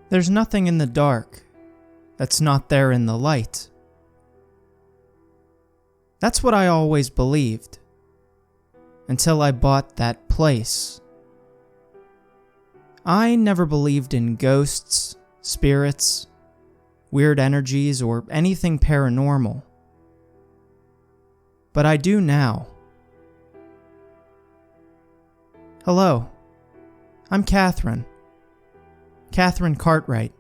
There's nothing in the dark that's not there in the light. That's what I always believed, until I bought that place. I never believed in ghosts, spirits, weird energies, or anything paranormal. But I do now. Hello, I'm Catherine Cartwright.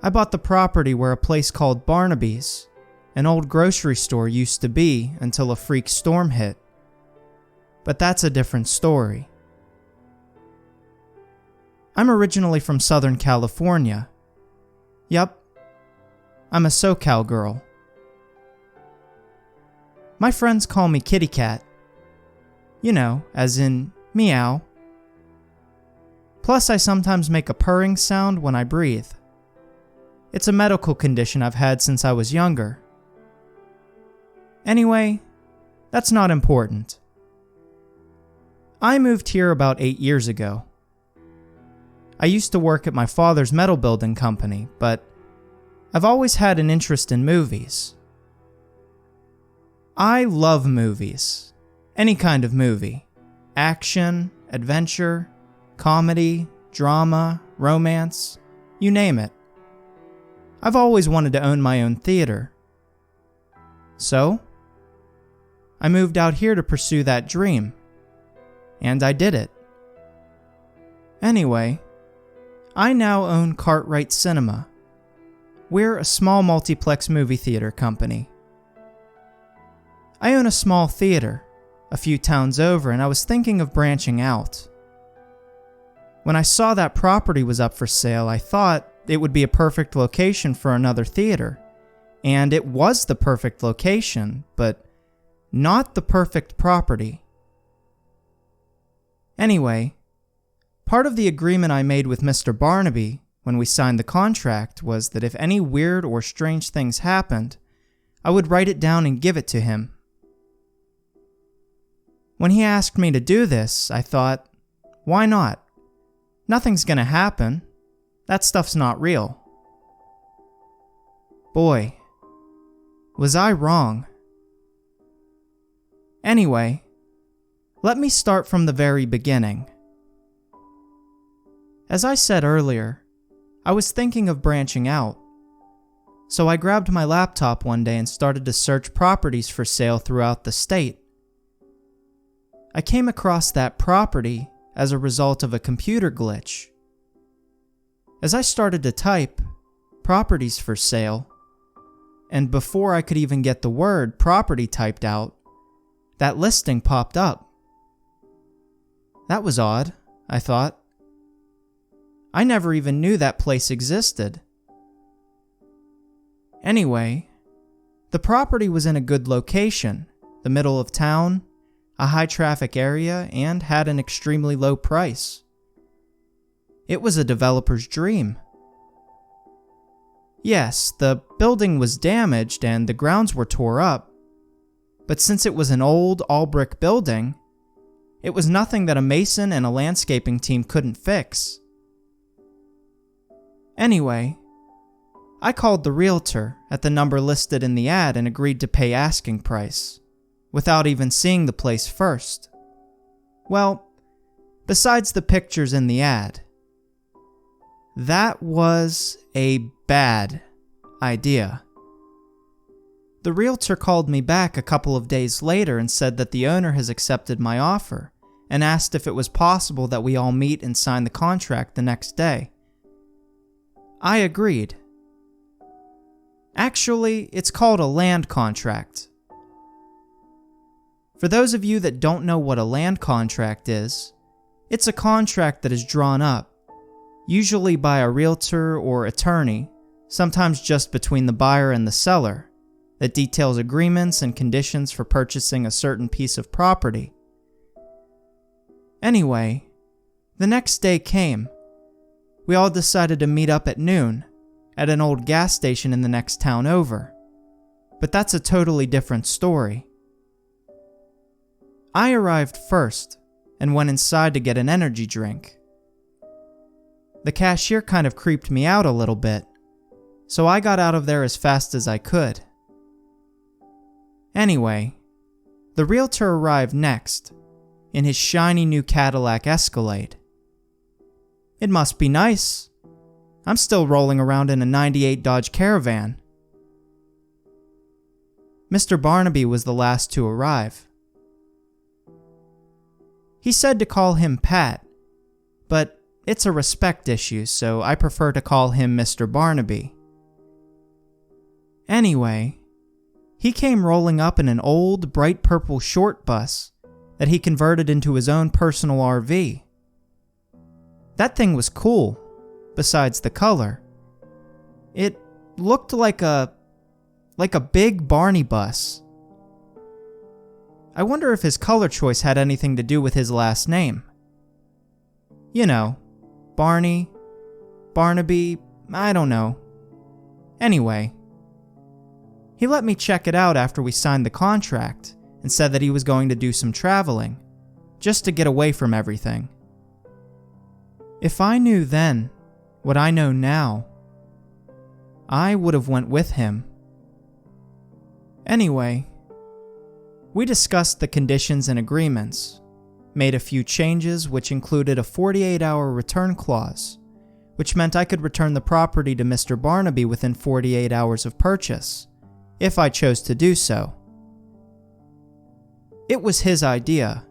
I bought the property where a place called Barnaby's, an old grocery store, used to be until a freak storm hit. But that's a different story. I'm originally from Southern California. Yup, I'm a SoCal girl. My friends call me Kitty Cat. You know, as in meow. Plus, I sometimes make a purring sound when I breathe. It's a medical condition I've had since I was younger. Anyway, that's not important. I moved here about 8 years ago. I used to work at my father's metal building company, but I've always had an interest in movies. I love movies. Any kind of movie. Action, adventure, comedy, drama, romance, you name it. I've always wanted to own my own theater. So, I moved out here to pursue that dream. And I did it. Anyway, I now own Cartwright Cinema. We're a small multiplex movie theater company. I own a small theater, a few towns over, and I was thinking of branching out. When I saw that property was up for sale, I thought it would be a perfect location for another theater. And it was the perfect location, but not the perfect property. Anyway, part of the agreement I made with Mr. Barnaby when we signed the contract was that if any weird or strange things happened, I would write it down and give it to him. When he asked me to do this, I thought, why not? Nothing's gonna happen. That stuff's not real. Boy, was I wrong. Anyway, let me start from the very beginning. As I said earlier, I was thinking of branching out. So I grabbed my laptop one day and started to search properties for sale throughout the state. I came across that property as a result of a computer glitch. As I started to type, properties for sale, and before I could even get the word property typed out, that listing popped up. That was odd, I thought. I never even knew that place existed. Anyway, the property was in a good location, the middle of town, a high traffic area, and had an extremely low price. It was a developer's dream. Yes, the building was damaged and the grounds were tore up, but since it was an old, all-brick building, it was nothing that a mason and a landscaping team couldn't fix. Anyway, I called the realtor at the number listed in the ad and agreed to pay asking price, without even seeing the place first. Well, besides the pictures in the ad. That was a bad idea. The realtor called me back a couple of days later and said that the owner has accepted my offer and asked if it was possible that we all meet and sign the contract the next day. I agreed. Actually, it's called a land contract. For those of you that don't know what a land contract is, it's a contract that is drawn up, usually by a realtor or attorney, sometimes just between the buyer and the seller, that details agreements and conditions for purchasing a certain piece of property. Anyway, the next day came. We all decided to meet up at noon at an old gas station in the next town over. But that's a totally different story. I arrived first and went inside to get an energy drink. The cashier kind of creeped me out a little bit, so I got out of there as fast as I could. Anyway, the realtor arrived next, in his shiny new Cadillac Escalade. It must be nice. I'm still rolling around in a '98 Dodge Caravan. Mr. Barnaby was the last to arrive. He said to call him Pat, but it's a respect issue, so I prefer to call him Mr. Barnaby. Anyway, he came rolling up in an old, bright purple short bus that he converted into his own personal RV. That thing was cool, besides the color. It looked like a big Barney bus. I wonder if his color choice had anything to do with his last name. You know, Barney, Barnaby, I don't know. Anyway, he let me check it out after we signed the contract and said that he was going to do some traveling, just to get away from everything. If I knew then what I know now, I would have went with him. Anyway, we discussed the conditions and agreements, made a few changes which included a 48-hour return clause, which meant I could return the property to Mr. Barnaby within 48 hours of purchase, if I chose to do so. It was his idea,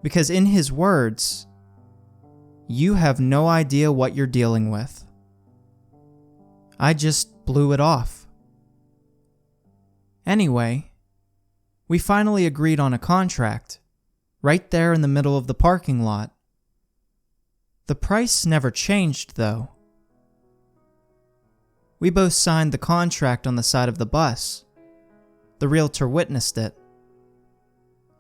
because in his words, "You have no idea what you're dealing with." I just blew it off. Anyway, we finally agreed on a contract, right there in the middle of the parking lot. The price never changed, though. We both signed the contract on the side of the bus. The realtor witnessed it.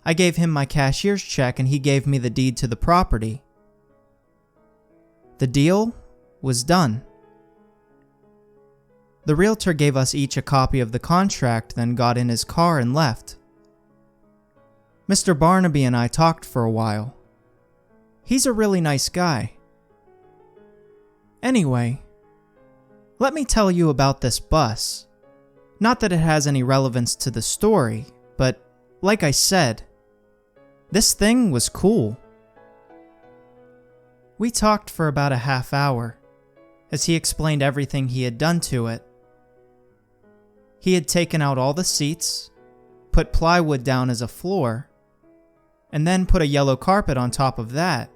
I gave him my cashier's check and he gave me the deed to the property. The deal was done. The realtor gave us each a copy of the contract, then got in his car and left. Mr. Barnaby and I talked for a while. He's a really nice guy. Anyway, let me tell you about this bus. Not that it has any relevance to the story, but like I said, this thing was cool. We talked for about a half hour, as he explained everything he had done to it. He had taken out all the seats, put plywood down as a floor, and then put a yellow carpet on top of that.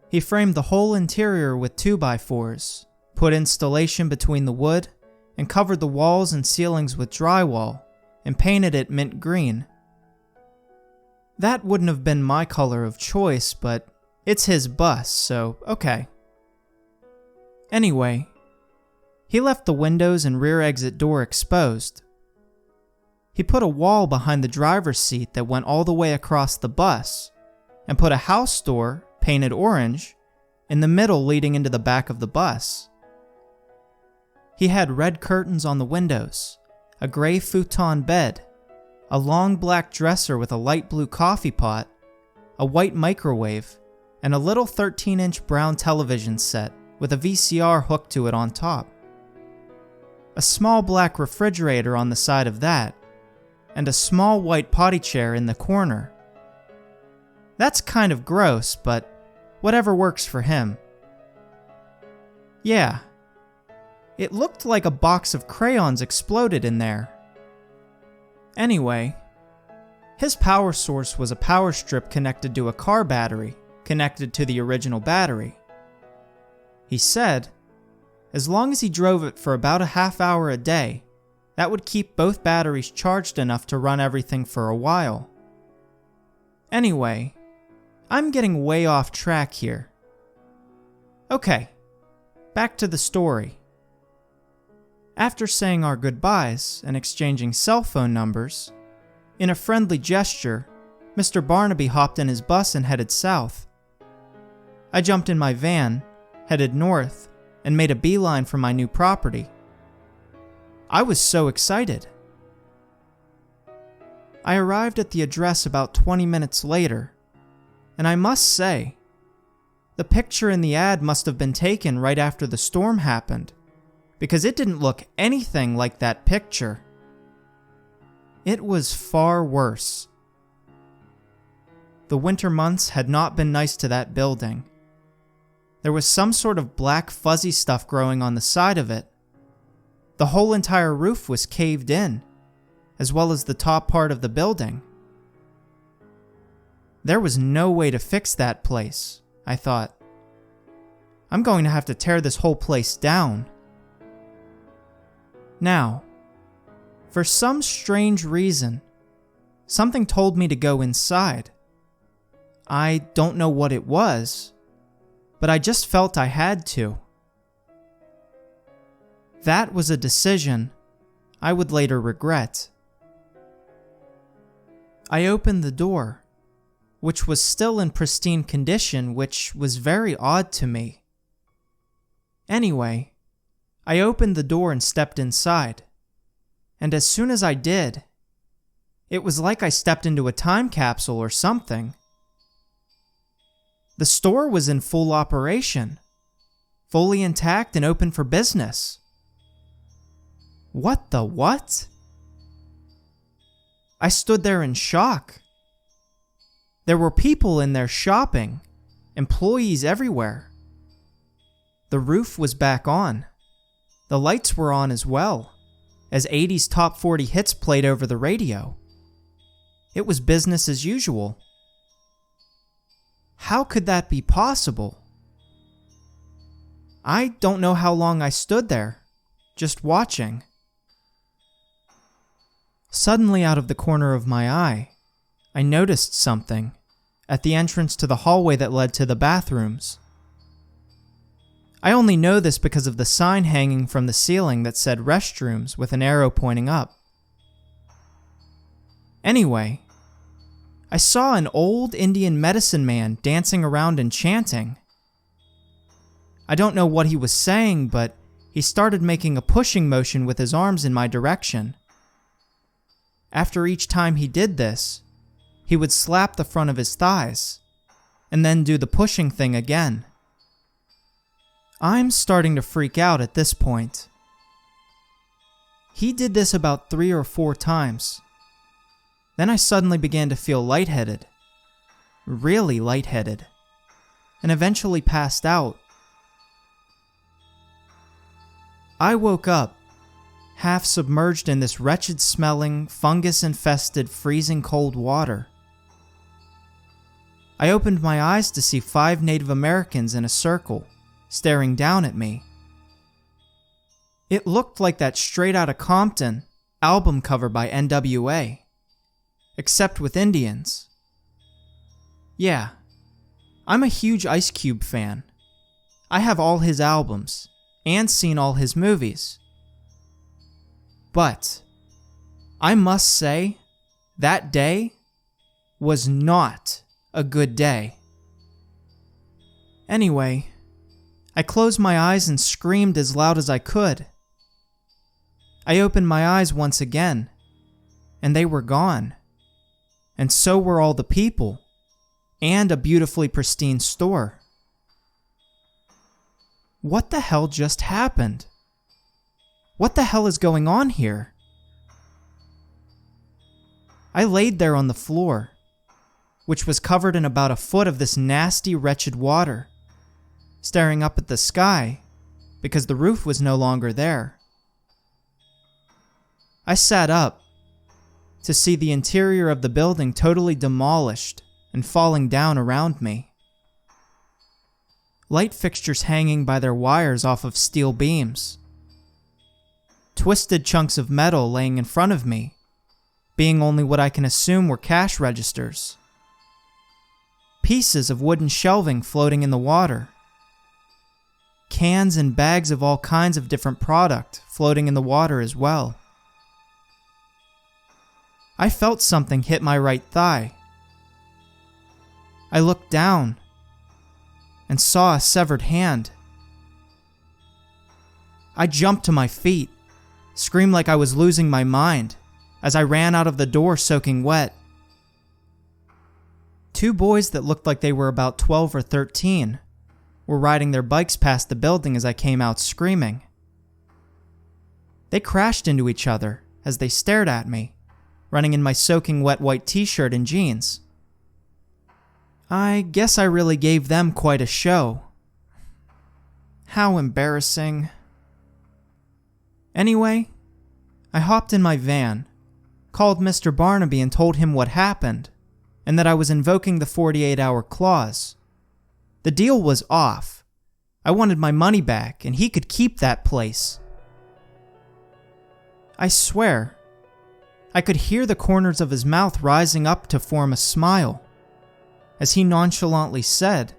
He framed the whole interior with 2x4s, put installation between the wood, and covered the walls and ceilings with drywall, and painted it mint green. That wouldn't have been my color of choice, but it's his bus, so okay. Anyway, he left the windows and rear exit door exposed. He put a wall behind the driver's seat that went all the way across the bus, and put a house door, painted orange, in the middle leading into the back of the bus. He had red curtains on the windows, a gray futon bed, a long black dresser with a light blue coffee pot, a white microwave, and a little 13-inch brown television set with a VCR hooked to it on top. A small black refrigerator on the side of that, and a small white potty chair in the corner. That's kind of gross, but whatever works for him. Yeah, it looked like a box of crayons exploded in there. Anyway, his power source was a power strip connected to a car battery, connected to the original battery. He said, as long as he drove it for about a half hour a day, that would keep both batteries charged enough to run everything for a while. Anyway, I'm getting way off track here. Okay, back to the story. After saying our goodbyes and exchanging cell phone numbers, in a friendly gesture, Mr. Barnaby hopped in his bus and headed south. I jumped in my van, headed north, and made a beeline for my new property. I was so excited. I arrived at the address about 20 minutes later, and I must say, The picture in the ad must have been taken right after the storm happened, because it didn't look anything like that picture. It was far worse. The winter months had not been nice to that building. There was some sort of black fuzzy stuff growing on the side of it. The whole entire roof was caved in, as well as the top part of the building. There was no way to fix that place, I thought. I'm going to have to tear this whole place down. Now, for some strange reason, something told me to go inside. I don't know what it was, but I just felt I had to. That was a decision I would later regret. I opened the door, which was still in pristine condition, which was very odd to me. Anyway, I opened the door and stepped inside, and as soon as I did, it was like I stepped into a time capsule or something. The store was in full operation, fully intact and open for business. What the what? I stood there in shock. There were people in there shopping, employees everywhere. The roof was back on. The lights were on as well, as 80s top 40 hits played over the radio. It was business as usual. How could that be possible? I don't know how long I stood there, just watching. Suddenly, out of the corner of my eye, I noticed something at the entrance to the hallway that led to the bathrooms. I only know this because of the sign hanging from the ceiling that said restrooms with an arrow pointing up. Anyway, I saw an old Indian medicine man dancing around and chanting. I don't know what he was saying, but he started making a pushing motion with his arms in my direction. After each time he did this, he would slap the front of his thighs, and then do the pushing thing again. I'm starting to freak out at this point. He did this about 3 or 4 times. Then I suddenly began to feel lightheaded, really lightheaded, and eventually passed out. I woke up, half submerged in this wretched-smelling, fungus-infested, freezing cold water. I opened my eyes to see 5 Native Americans in a circle, staring down at me. It looked like that Straight Outta Compton album cover by NWA, except with Indians. Yeah, I'm a huge Ice Cube fan. I have all his albums, and seen all his movies. But, I must say, that day was not a good day. Anyway, I closed my eyes and screamed as loud as I could. I opened my eyes once again, and they were gone. And so were all the people, and a beautifully pristine store. What the hell just happened? What the hell is going on here? I laid there on the floor, which was covered in about a foot of this nasty, wretched water, staring up at the sky because the roof was no longer there. I sat up to see the interior of the building totally demolished and falling down around me. Light fixtures hanging by their wires off of steel beams. Twisted chunks of metal laying in front of me, being only what I can assume were cash registers. Pieces of wooden shelving floating in the water. Cans and bags of all kinds of different product floating in the water as well. I felt something hit my right thigh. I looked down and saw a severed hand. I jumped to my feet, screamed like I was losing my mind as I ran out of the door soaking wet. 2 boys that looked like they were about 12 or 13 were riding their bikes past the building as I came out screaming. They crashed into each other as they stared at me, running in my soaking wet white t-shirt and jeans. I guess I really gave them quite a show. How embarrassing. Anyway, I hopped in my van, called Mr. Barnaby and told him what happened, and that I was invoking the 48-hour clause. The deal was off. I wanted my money back, and he could keep that place. I swear, I could hear the corners of his mouth rising up to form a smile, as he nonchalantly said,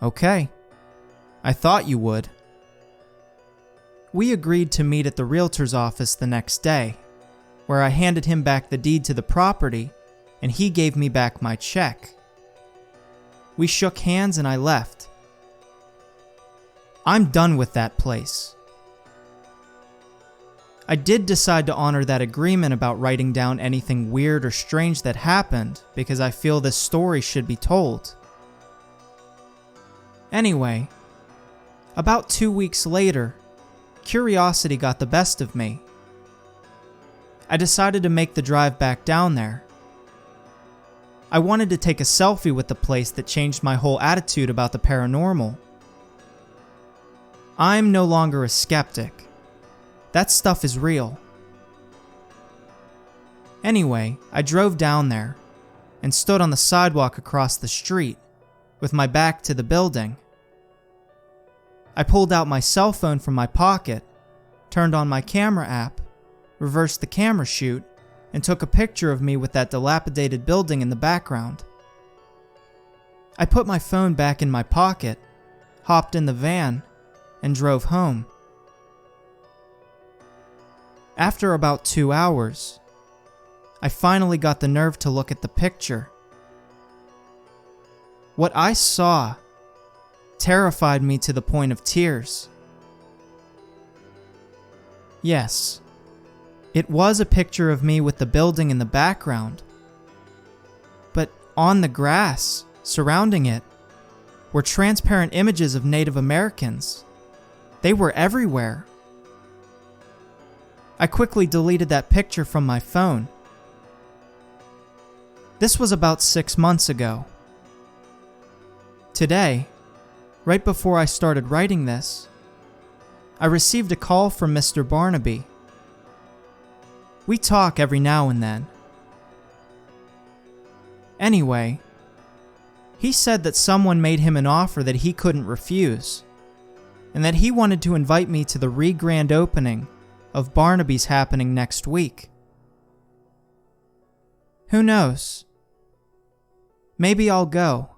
"Okay, I thought you would." We agreed to meet at the realtor's office the next day, where I handed him back the deed to the property, and he gave me back my check. We shook hands and I left. I'm done with that place. I did decide to honor that agreement about writing down anything weird or strange that happened because I feel this story should be told. Anyway, about 2 weeks later, curiosity got the best of me. I decided to make the drive back down there. I wanted to take a selfie with the place that changed my whole attitude about the paranormal. I'm no longer a skeptic. That stuff is real. Anyway, I drove down there and stood on the sidewalk across the street with my back to the building. I pulled out my cell phone from my pocket, turned on my camera app, reversed the camera shoot, and took a picture of me with that dilapidated building in the background. I put my phone back in my pocket, hopped in the van, and drove home. After about 2 hours, I finally got the nerve to look at the picture. What I saw terrified me to the point of tears. Yes, it was a picture of me with the building in the background, but on the grass surrounding it were transparent images of Native Americans. They were everywhere. I quickly deleted that picture from my phone. This was about 6 months ago. Today, right before I started writing this, I received a call from Mr. Barnaby. We talk every now and then. Anyway, he said that someone made him an offer that he couldn't refuse, and that he wanted to invite me to the re-grand opening of Barnaby's happening next week. Who knows? Maybe I'll go.